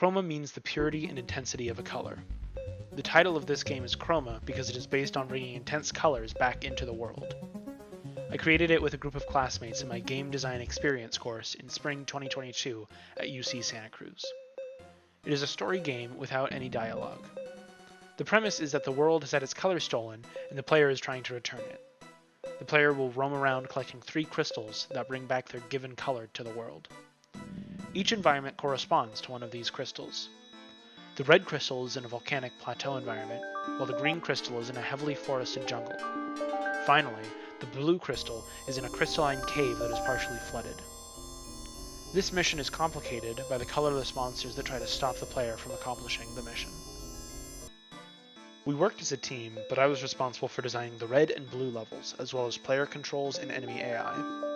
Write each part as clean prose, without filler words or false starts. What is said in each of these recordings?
Chroma means the purity and intensity of a color. The title of this game is Chroma because it is based on bringing intense colors back into the world. I created it with a group of classmates in my Game Design Experience course in spring 2022 at UC Santa Cruz. It is a story game without any dialogue. The premise is that the world has had its color stolen and the player is trying to return it. The player will roam around collecting 3 crystals that bring back their given color to the world. Each environment corresponds to one of these crystals. The red crystal is in a volcanic plateau environment, while the green crystal is in a heavily forested jungle. Finally, the blue crystal is in a crystalline cave that is partially flooded. This mission is complicated by the colorless monsters that try to stop the player from accomplishing the mission. We worked as a team, but I was responsible for designing the red and blue levels, as well as player controls and enemy AI.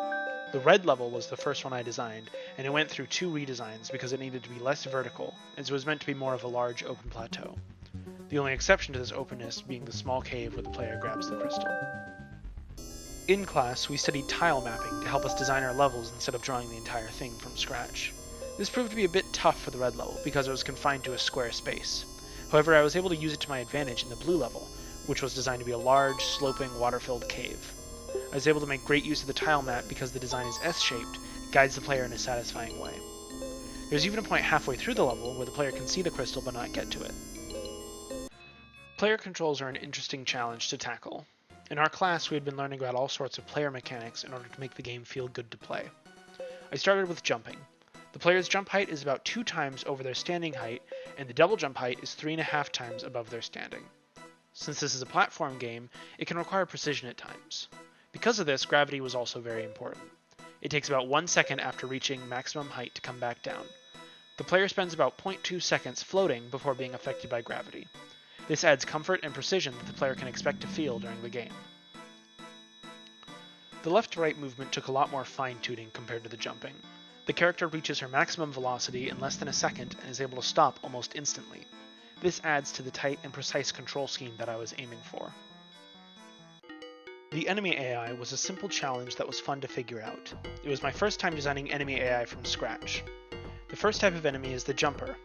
The red level was the first one I designed, and it went through 2 redesigns because it needed to be less vertical, as it was meant to be more of a large open plateau. The only exception to this openness being the small cave where the player grabs the crystal. In class, we studied tile mapping to help us design our levels instead of drawing the entire thing from scratch. This proved to be a bit tough for the red level because it was confined to a square space. However, I was able to use it to my advantage in the blue level, which was designed to be a large, sloping, water-filled cave. I was able to make great use of the tile map because the design is S-shaped and guides the player in a satisfying way. There's even a point halfway through the level where the player can see the crystal but not get to it. Player controls are an interesting challenge to tackle. In our class, we had been learning about all sorts of player mechanics in order to make the game feel good to play. I started with jumping. The player's jump height is about 2 times over their standing height, and the double jump height is 3.5 times above their standing. Since this is a platform game, it can require precision at times. Because of this, gravity was also very important. It takes about 1 second after reaching maximum height to come back down. The player spends about 0.2 seconds floating before being affected by gravity. This adds comfort and precision that the player can expect to feel during the game. The left-to-right movement took a lot more fine-tuning compared to the jumping. The character reaches her maximum velocity in less than a second and is able to stop almost instantly. This adds to the tight and precise control scheme that I was aiming for. The enemy AI was a simple challenge that was fun to figure out. It was my first time designing enemy AI from scratch. The first type of enemy is the jumper.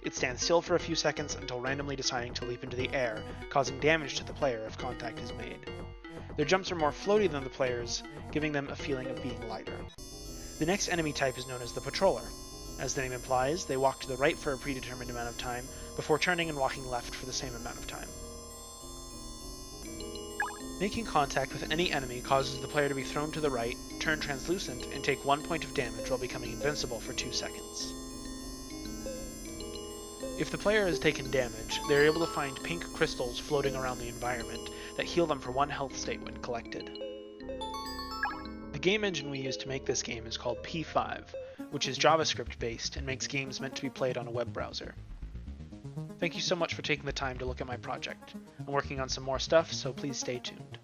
It stands still for a few seconds until randomly deciding to leap into the air, causing damage to the player if contact is made. Their jumps are more floaty than the player's, giving them a feeling of being lighter. The next enemy type is known as the patroller. As the name implies, they walk to the right for a predetermined amount of time, before turning and walking left for the same amount of time. Making contact with any enemy causes the player to be thrown to the right, turn translucent, and take 1 point of damage while becoming invincible for 2 seconds. If the player has taken damage, they are able to find pink crystals floating around the environment that heal them for 1 health state when collected. The game engine we use to make this game is called P5, which is JavaScript based and makes games meant to be played on a web browser. Thank you so much for taking the time to look at my project. I'm working on some more stuff, so please stay tuned.